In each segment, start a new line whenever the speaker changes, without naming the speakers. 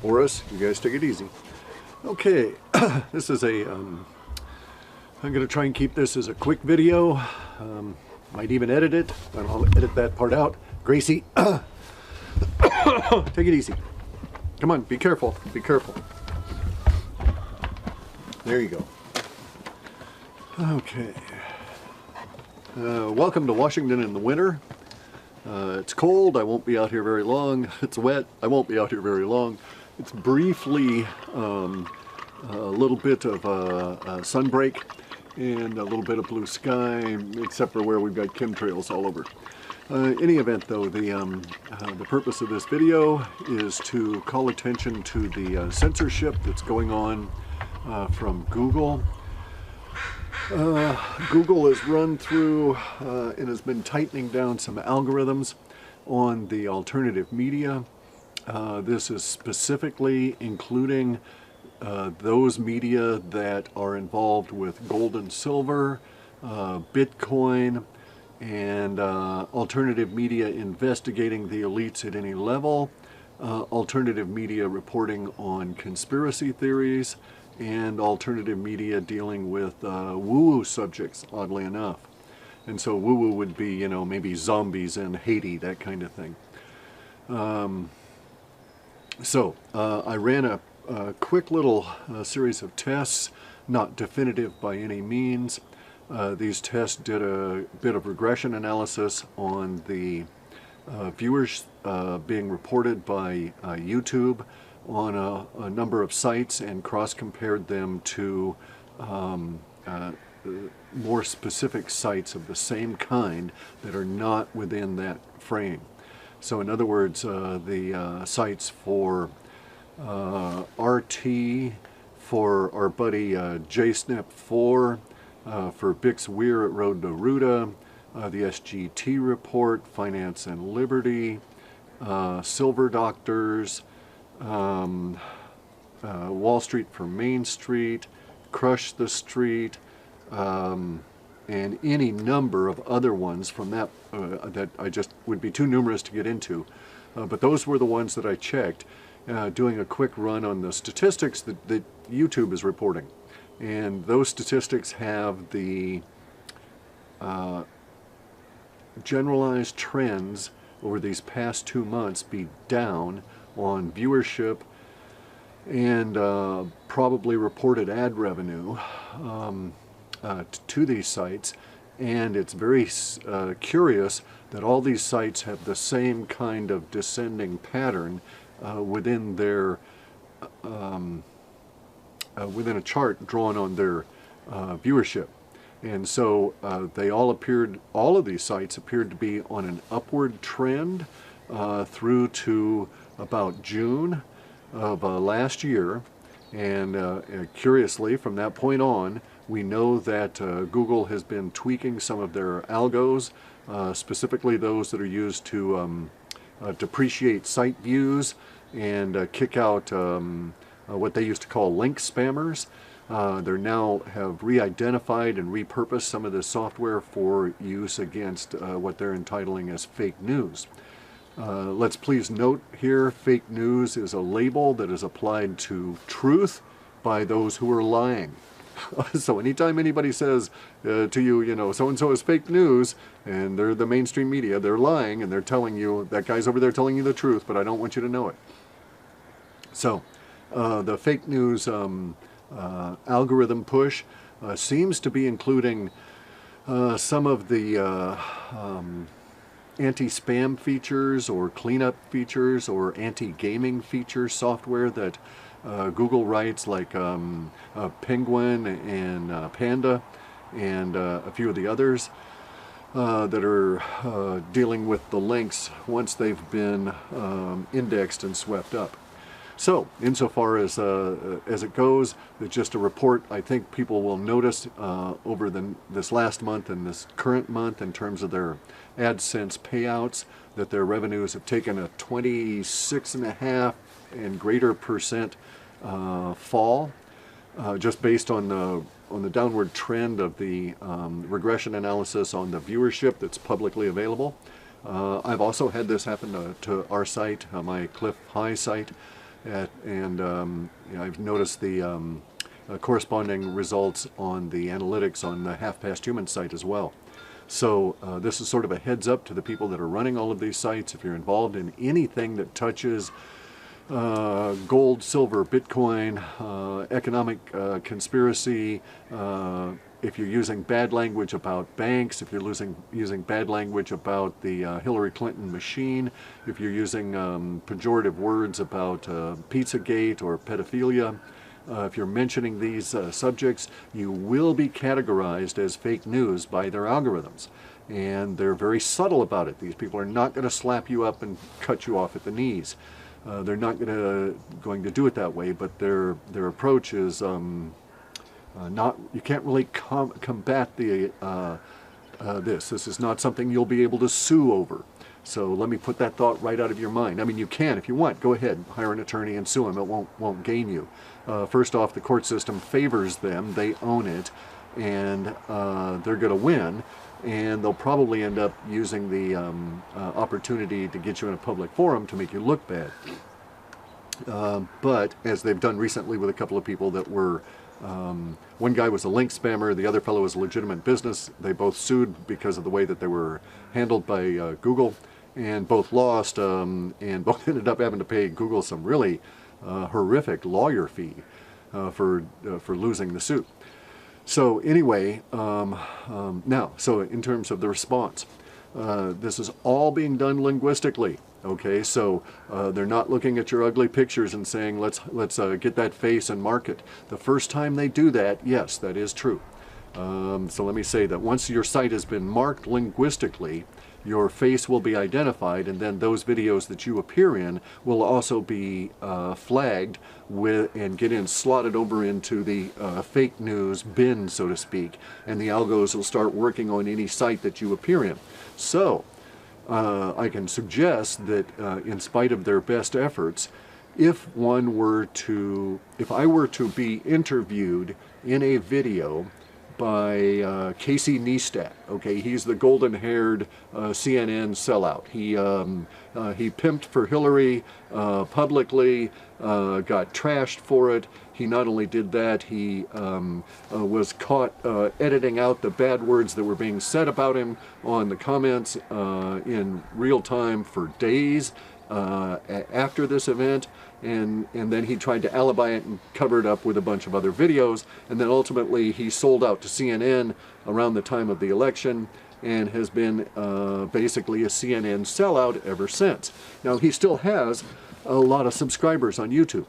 Oris, you guys take it easy. Okay, this is I'm going to try and keep this as a quick video. Might even edit it, and I'll edit that part out. Gracie, take it easy. Come on, be careful, be careful. There you go. Okay. Welcome to Washington in the winter. It's cold, I won't be out here very long. It's wet, I won't be out here very long. It's briefly a little bit of a sunbreak and a little bit of blue sky, except for where we've got chemtrails all over. Any event though, the purpose of this video is to call attention to the censorship that's going on from Google. Google has run through and has been tightening down some algorithms on the alternative media. This is specifically including those media that are involved with gold and silver, Bitcoin, and alternative media investigating the elites at any level, alternative media reporting on conspiracy theories, and alternative media dealing with woo-woo subjects, oddly enough. And so woo-woo would be, you know, maybe zombies in Haiti, that kind of thing. I ran a quick little series of tests, not definitive by any means. These tests did a bit of regression analysis on the viewers being reported by YouTube on a number of sites and cross-compared them to more specific sites of the same kind that are not within that frame. So in other words, the sites for RT, for our buddy JSNP4, for Bix Weir at Road to Ruta, the SGT Report, Finance and Liberty, Silver Doctors, Wall Street for Main Street, Crush the Street, and any number of other ones from that that I just would be too numerous to get into. But those were the ones that I checked, doing a quick run on the statistics that YouTube is reporting. And those statistics have the generalized trends over these past 2 months be down on viewership and probably reported ad revenue to these sites. And it's very curious that all these sites have the same kind of descending pattern within their within a chart drawn on their viewership. And so all of these sites appeared to be on an upward trend through to about June of last year. And curiously, from that point on, we know that Google has been tweaking some of their algos, specifically those that are used to depreciate site views and kick out what they used to call link spammers. They now have re-identified and repurposed some of this software for use against what they're entitling as fake news. Let's please note here, fake news is a label that is applied to truth by those who are lying. So anytime anybody says to you, you know, so-and-so is fake news, and they're the mainstream media, they're lying, and they're telling you, that guy's over there telling you the truth, but I don't want you to know it. So the fake news algorithm push seems to be including some of the anti-spam features or cleanup features or anti-gaming features software that Google writes, like Penguin and Panda and a few of the others that are dealing with the links once they've been indexed and swept up. So, insofar as it goes, it's just a report I think people will notice over this last month and this current month in terms of their AdSense payouts, that their revenues have taken a 26.5% and greater fall, just based on the downward trend of the regression analysis on the viewership that's publicly available. I've also had this happen to our site, my Clif High site. I've noticed the corresponding results on the analytics on the Half Past Human site as well. So this is sort of a heads up to the people that are running all of these sites. If you're involved in anything that touches gold, silver, Bitcoin, economic conspiracy, if you're using bad language about banks, if you're using bad language about the Hillary Clinton machine, if you're using pejorative words about Pizzagate or pedophilia, if you're mentioning these subjects, you will be categorized as fake news by their algorithms. And they're very subtle about it. These people are not going to slap you up and cut you off at the knees. They're not going to do it that way, but their approach is you can't really combat the this. This is not something you'll be able to sue over. So let me put that thought right out of your mind. I mean, you can if you want. Go ahead, hire an attorney and sue them. It won't gain you. First off, the court system favors them. They own it, and they're going to win. And they'll probably end up using the opportunity to get you in a public forum to make you look bad. But as they've done recently with a couple of people that were, one guy was a link spammer, the other fellow was a legitimate business. They both sued because of the way that they were handled by Google, and both lost, and both ended up having to pay Google some really horrific lawyer fee for losing the suit. So anyway, now, so in terms of the response, this is all being done linguistically. Okay, so they're not looking at your ugly pictures and saying, let's get that face and mark it. The first time they do that, yes, that is true. So let me say that once your site has been marked linguistically, your face will be identified, and then those videos that you appear in will also be flagged with and slotted over into the fake news bin, so to speak, and the algos will start working on any site that you appear in. So I can suggest that in spite of their best efforts, if I were to be interviewed in a video by Casey Neistat. Okay, he's the golden-haired CNN sellout. He pimped for Hillary publicly, got trashed for it. He not only did that, he was caught editing out the bad words that were being said about him on the comments in real time for days after this event. And then he tried to alibi it and cover it up with a bunch of other videos, and then ultimately he sold out to CNN around the time of the election and has been basically a CNN sellout ever since. Now, he still has a lot of subscribers on YouTube.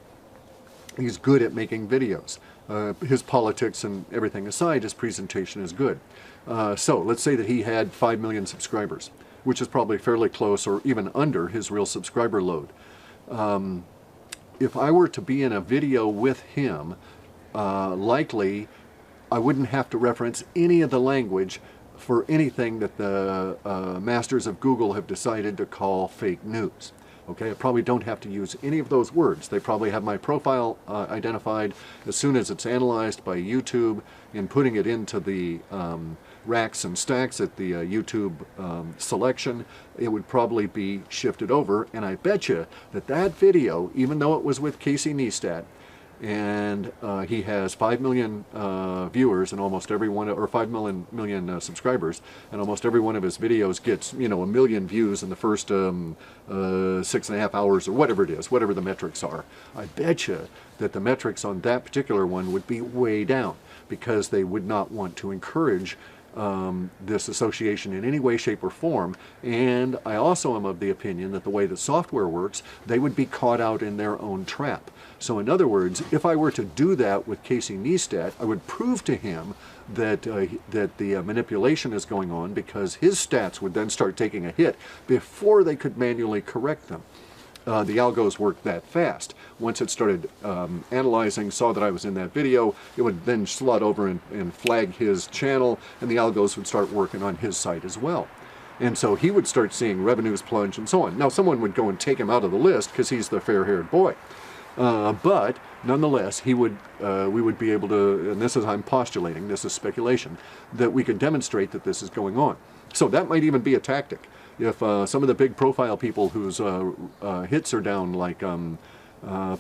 He's good at making videos. His politics and everything aside, his presentation is good. So let's say that he had 5 million subscribers, which is probably fairly close or even under his real subscriber load. If I were to be in a video with him, likely I wouldn't have to reference any of the language for anything that the masters of Google have decided to call fake news. Okay, I probably don't have to use any of those words. They probably have my profile identified as soon as it's analyzed by YouTube in putting it into the racks and stacks at the YouTube selection. It would probably be shifted over, and I bet you that video, even though it was with Casey Neistat, and he has 5 million viewers and almost every one, or 5 million subscribers, and almost every one of his videos gets, you know, 1 million views in the first 6.5 hours or whatever it is, whatever the metrics are. I bet you that the metrics on that particular one would be way down, because they would not want to encourage this association in any way, shape, or form. And I also am of the opinion that the way that software works, they would be caught out in their own trap. So in other words, if I were to do that with Casey Neistat, I would prove to him that the manipulation is going on, because his stats would then start taking a hit before they could manually correct them. The algos work that fast. Once it started analyzing, saw that I was in that video, it would then slot over and flag his channel, and the algos would start working on his site as well. And so he would start seeing revenues plunge and so on. Now, someone would go and take him out of the list because he's the fair-haired boy. But nonetheless, we would be able to, and this is, I'm postulating, this is speculation, that we could demonstrate that this is going on. So that might even be a tactic. If some of the big profile people whose hits are down, like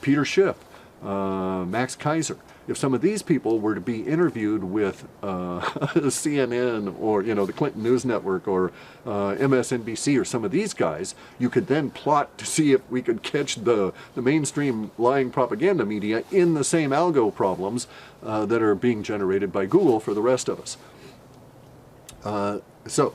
Peter Schiff, Max Kaiser. If some of these people were to be interviewed with CNN or, you know, the Clinton News Network or MSNBC or some of these guys, you could then plot to see if we could catch the mainstream lying propaganda media in the same algo problems that are being generated by Google for the rest of us. So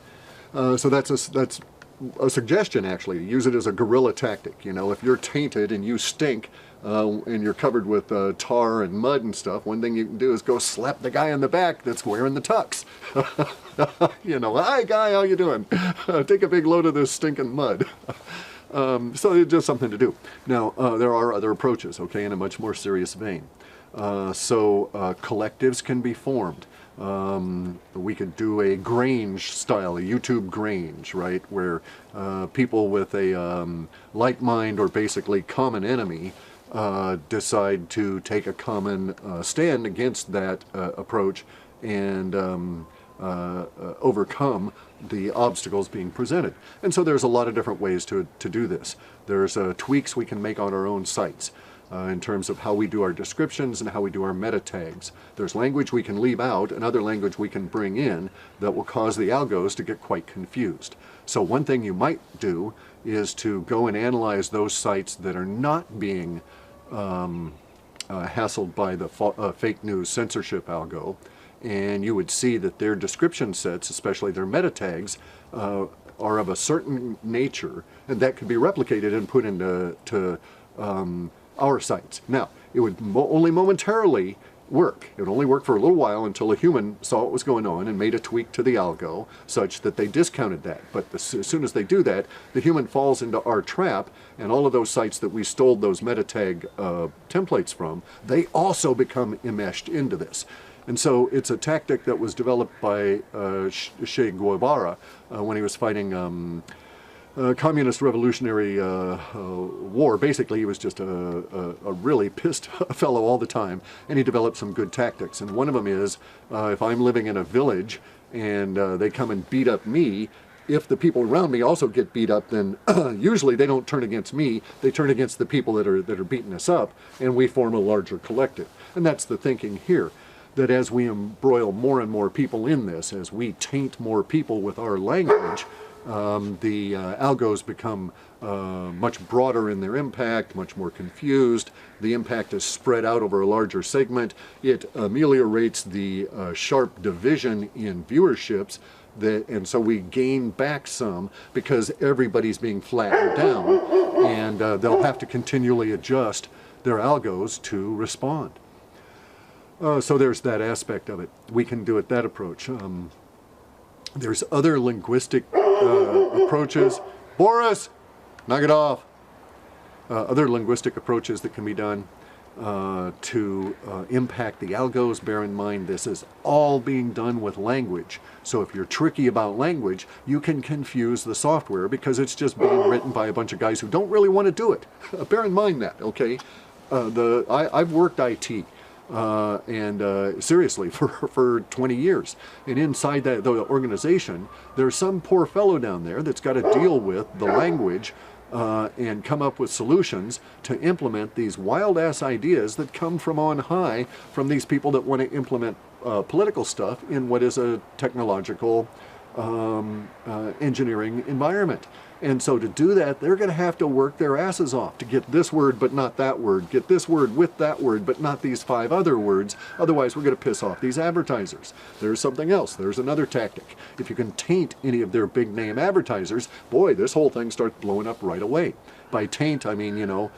that's a suggestion, actually. Use it as a guerrilla tactic. You know, if you're tainted and you stink and you're covered with tar and mud and stuff, one thing you can do is go slap the guy in the back that's wearing the tux. You know, hi guy, how you doing? Take a big load of this stinking mud. So it's just something to do. Now, there are other approaches, okay, in a much more serious vein. Collectives can be formed. We could do a Grange style, a YouTube Grange, right, where people with a like mind or basically common enemy decide to take a common stand against that approach and overcome the obstacles being presented. And so there's a lot of different ways to do this. There's tweaks we can make on our own sites. In terms of how we do our descriptions and how we do our meta tags. There's language we can leave out and other language we can bring in that will cause the algos to get quite confused. So one thing you might do is to go and analyze those sites that are not being hassled by the fake news censorship algo, and you would see that their description sets, especially their meta tags, are of a certain nature, and that could be replicated and put into our sites. Now, it would only momentarily work. It would only work for a little while until a human saw what was going on and made a tweak to the algo such that they discounted that. But as soon as they do that, the human falls into our trap, and all of those sites that we stole those meta tag templates from, they also become enmeshed into this. And so it's a tactic that was developed by Che Guevara when he was fighting communist revolutionary war. Basically, he was just a really pissed fellow all the time, and he developed some good tactics. And one of them is, if I'm living in a village and they come and beat up me, if the people around me also get beat up, then usually they don't turn against me, they turn against the people that are beating us up, and we form a larger collective. And that's the thinking here, that as we embroil more and more people in this, as we taint more people with our language, the algos become much broader in their impact, much more confused. The impact is spread out over a larger segment. It ameliorates the sharp division in viewerships, and so we gain back some because everybody's being flattened down, and they'll have to continually adjust their algos to respond. So there's that aspect of it. We can do it that approach. There's other linguistic approaches. Boris, knock it off. Other linguistic approaches that can be done to impact the algos. Bear in mind, this is all being done with language. So if you're tricky about language, you can confuse the software because it's just being written by a bunch of guys who don't really want to do it. Bear in mind that, okay? I've worked IT. Seriously, for 20 years. And inside the organization, there's some poor fellow down there that's got to deal with the language and come up with solutions to implement these wild-ass ideas that come from on high from these people that want to implement political stuff in what is a technological engineering environment. And so to do that, they're going to have to work their asses off to get this word but not that word, get this word with that word but not these 5 other words. Otherwise, we're going to piss off these advertisers. There's something else. There's another tactic. If you can taint any of their big name advertisers, boy, this whole thing starts blowing up right away. By taint, I mean, you know,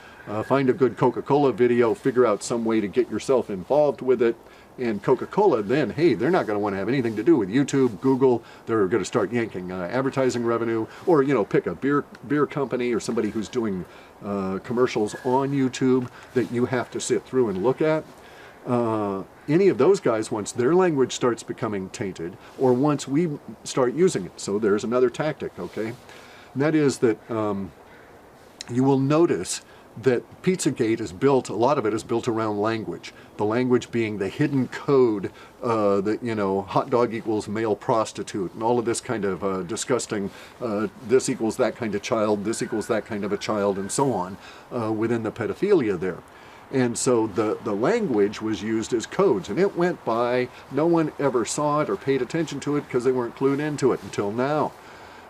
find a good Coca-Cola video, figure out some way to get yourself involved with it. And Coca-Cola, then, hey, they're not going to want to have anything to do with YouTube, Google. They're going to start yanking advertising revenue, or, you know, pick a beer company or somebody who's doing commercials on YouTube that you have to sit through and look at. Any of those guys, once their language starts becoming tainted, or once we start using it. So there's another tactic, okay? And that is that you will notice that Pizzagate is built, a lot of it is built around language. The language being the hidden code that, you know, hot dog equals male prostitute, and all of this kind of disgusting, this equals that kind of child, this equals that kind of a child, and so on, within the pedophilia there. And so the language was used as codes, and it went by. No one ever saw it or paid attention to it because they weren't clued into it until now.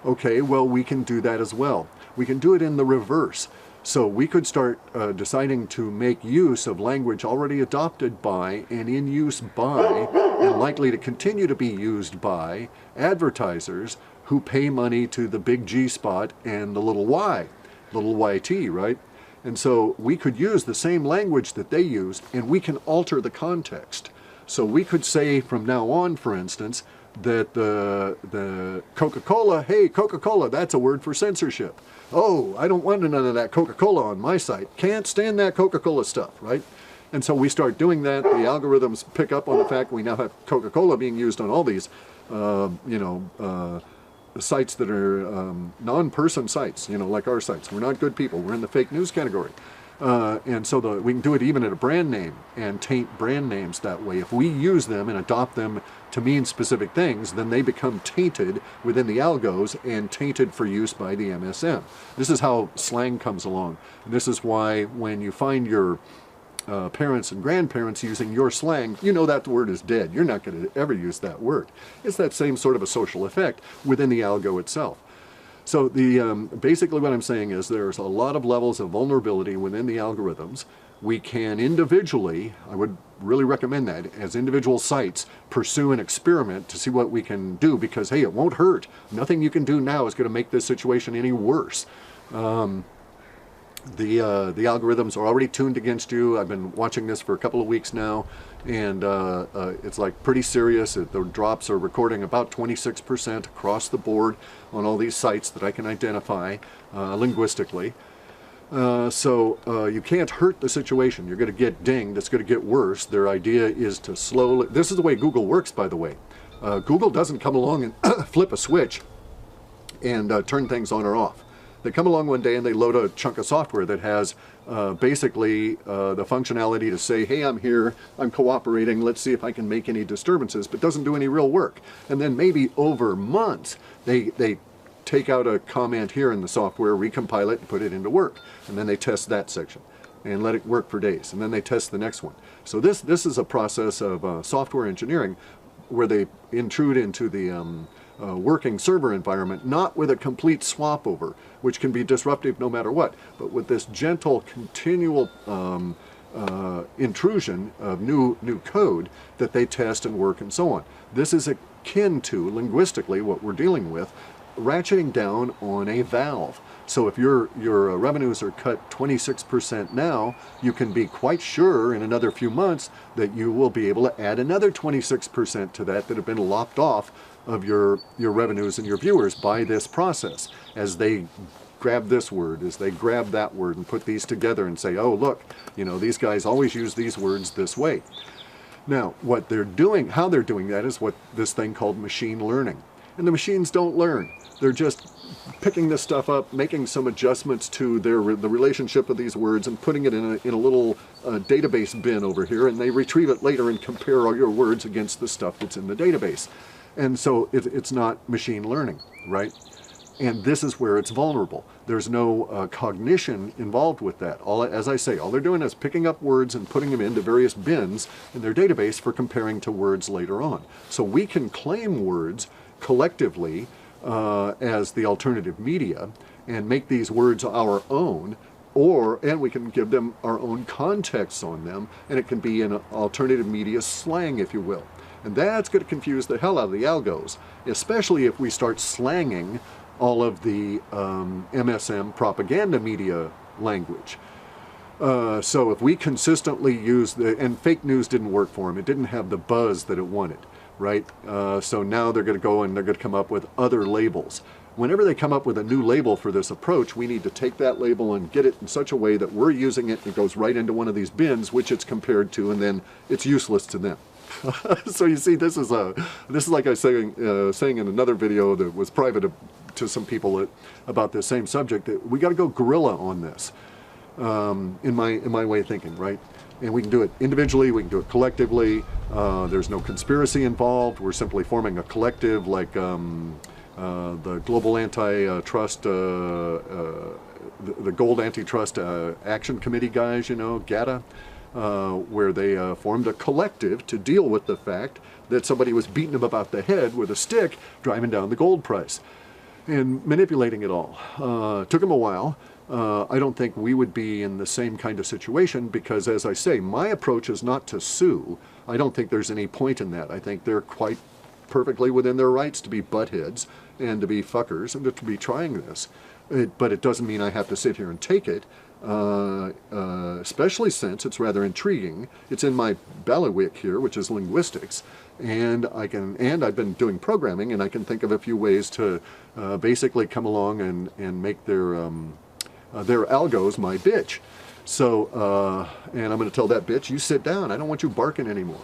Okay, well, we can do that as well. We can do it in the reverse. So we could start deciding to make use of language already adopted by and in use by and likely to continue to be used by advertisers who pay money to the big G spot and the little y, little YT, right? And so we could use the same language that they used, and we can alter the context. So we could say from now on, for instance, that the Coca-Cola, hey, Coca-Cola, that's a word for censorship. Oh, I don't want none of that Coca-Cola on my site. Can't stand that Coca-Cola stuff, right? And so we start doing that. The algorithms pick up on the fact we now have Coca-Cola being used on all these, sites that are non-person sites, you know, like our sites. We're not good people. We're in the fake news category. And so we can do it even at a brand name and taint brand names that way. If we use them and adopt them to mean specific things, then they become tainted within the algos and tainted for use by the MSM. This is how slang comes along. And this is why when you find your parents and grandparents using your slang, you know that word is dead. You're not going to ever use that word. It's that same sort of a social effect within the algo itself. So basically what I'm saying is there's a lot of levels of vulnerability within the algorithms. We can individually, I would really recommend that, as individual sites, pursue an experiment to see what we can do, because, hey, it won't hurt. Nothing you can do now is going to make this situation any worse. The algorithms are already tuned against you. I've been watching this for a couple of weeks now, and it's like pretty serious. The drops are recording about 26% across the board on all these sites that I can identify linguistically. So you can't hurt the situation. You're going to get dinged. It's going to get worse. Their idea is to slowly... This is the way Google works, by the way. Google doesn't come along and flip a switch and turn things on or off. They come along one day and they load a chunk of software that has basically the functionality to say, hey, I'm here, I'm cooperating, let's see if I can make any disturbances, but doesn't do any real work. And then maybe over months, they take out a comment here in the software, recompile it, and put it into work. And then they test that section and let it work for days. And then they test the next one. So this is a process of software engineering where they intrude into the working server environment, not with a complete swap over, which can be disruptive no matter what, but with this gentle, continual intrusion of new code that they test and work and so on. This is akin to, linguistically, what we're dealing with, ratcheting down on a valve. So if your revenues are cut 26% now, you can be quite sure in another few months that you will be able to add another 26% to that have been lopped off of your revenues and your viewers by this process, as they grab this word, as they grab that word and put these together and say, oh, look, you know, these guys always use these words this way. Now, what they're doing, how they're doing that is what this thing called machine learning. And the machines don't learn. They're just picking this stuff up, making some adjustments to the relationship of these words and putting it in a little database bin over here, and they retrieve it later and compare all your words against the stuff that's in the database. And so it's not machine learning, right? And this is where it's vulnerable. There's no cognition involved with that. As I say, all they're doing is picking up words and putting them into various bins in their database for comparing to words later on. So we can claim words collectively as the alternative media and make these words our own, and we can give them our own context on them, and it can be an alternative media slang, if you will. And that's going to confuse the hell out of the algos, especially if we start slanging all of the MSM propaganda media language. So if we consistently use and fake news didn't work for them, it didn't have the buzz that it wanted, right? So now they're going to go and they're going to come up with other labels. Whenever they come up with a new label for this approach, we need to take that label and get it in such a way that we're using it and it goes right into one of these bins, which it's compared to, and then it's useless to them. So you see, this is like I was saying in another video that was private to some people about this same subject, that we got to go guerrilla on this. in my way of thinking, right? And we can do it individually, we can do it collectively. There's no conspiracy involved. We're simply forming a collective, like the Global Antitrust, the Gold Antitrust Action Committee guys, you know, GATA, where they formed a collective to deal with the fact that somebody was beating them about the head with a stick, driving down the gold price and manipulating it all. Took them a while. I don't think we would be in the same kind of situation because, as I say, my approach is not to sue. I don't think there's any point in that. I think they're quite perfectly within their rights to be buttheads and to be fuckers and to be trying this. But it doesn't mean I have to sit here and take it, especially since it's rather intriguing. It's in my bailiwick here, which is linguistics, and I've been doing programming, and I can think of a few ways to basically come along and make their algos my bitch. So, and I'm going to tell that bitch, you sit down. I don't want you barking anymore.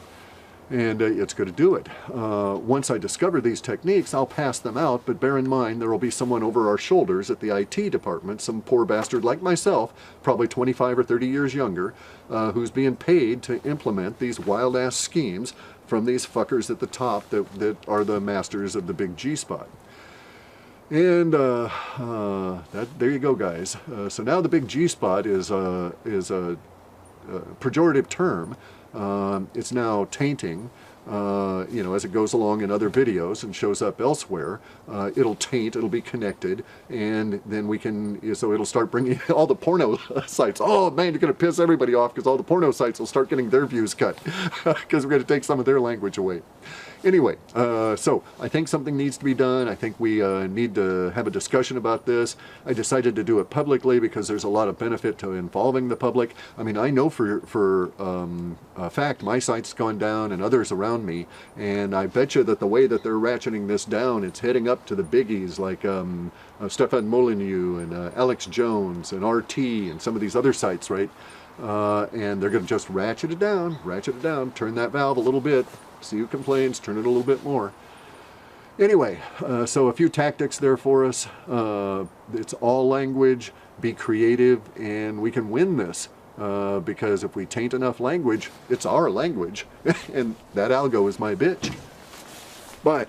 And it's going to do it. Once I discover these techniques, I'll pass them out, but bear in mind there will be someone over our shoulders at the IT department, some poor bastard like myself, probably 25 or 30 years younger, who's being paid to implement these wild-ass schemes from these fuckers at the top that are the masters of the big G-spot. And there you go, guys. So now the big G-spot is a pejorative term. It's now tainting, you know, as it goes along in other videos and shows up elsewhere. It'll taint, it'll be connected, and then we can, so it'll start bringing all the porno sites. Oh man, you're going to piss everybody off because all the porno sites will start getting their views cut because we're going to take some of their language away. Anyway, so I think something needs to be done. I think we need to have a discussion about this. I decided to do it publicly because there's a lot of benefit to involving the public. I mean, I know for a fact my site's gone down and others around me, and I bet you that the way that they're ratcheting this down, it's heading up to the biggies like Stefan Molyneux and Alex Jones and RT and some of these other sites, right? And they're going to just ratchet it down, turn that valve a little bit. See who complains, turn it a little bit more. Anyway, so a few tactics there for us. It's all language, be creative, and we can win this. Because if we taint enough language, it's our language. And that algo is my bitch. But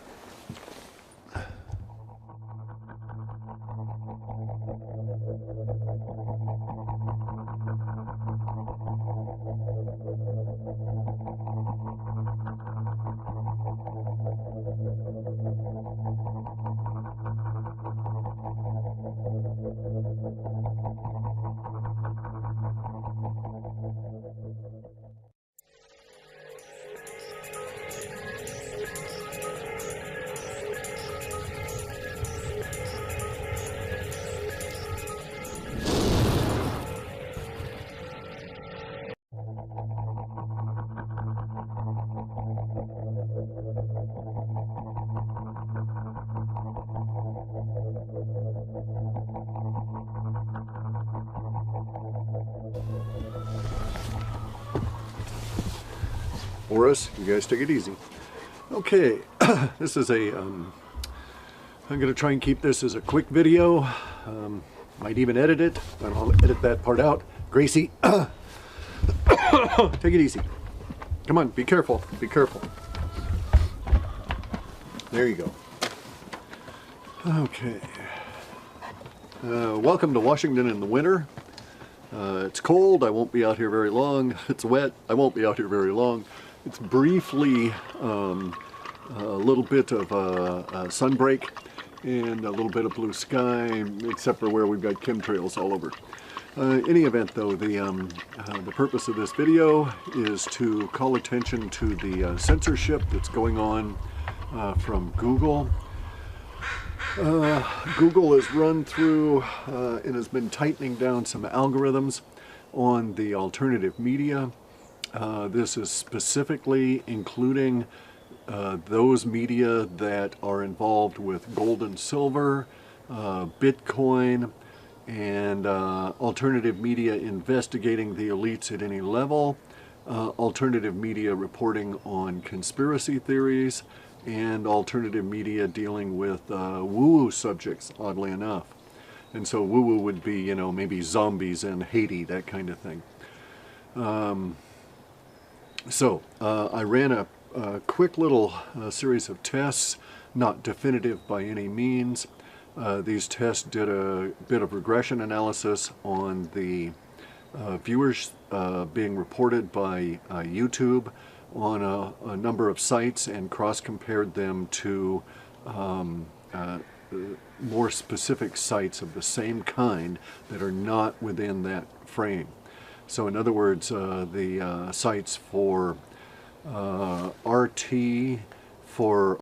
Boris, you guys take it easy. Okay, this is a, I'm going to try and keep this as a quick video. Might even edit it, but I'll edit that part out. Gracie, take it easy. Come on, be careful, be careful. There you go. Okay. Welcome to Washington in the winter. It's cold, I won't be out here very long. It's wet, I won't be out here very long. It's briefly a little bit of a sunbreak and a little bit of blue sky, except for where we've got chemtrails all over. Any event though, the purpose of this video is to call attention to the censorship that's going on from Google. Google has run through and has been tightening down some algorithms on the alternative media. This is specifically including those media that are involved with gold and silver, Bitcoin, and alternative media investigating the elites at any level, alternative media reporting on conspiracy theories, and alternative media dealing with woo-woo subjects, oddly enough. And so woo-woo would be, you know, maybe zombies in Haiti, that kind of thing. I ran a quick little series of tests, not definitive by any means. These tests did a bit of regression analysis on the viewers being reported by YouTube on a number of sites and cross-compared them to more specific sites of the same kind that are not within that frame. So in other words, the sites for RT, for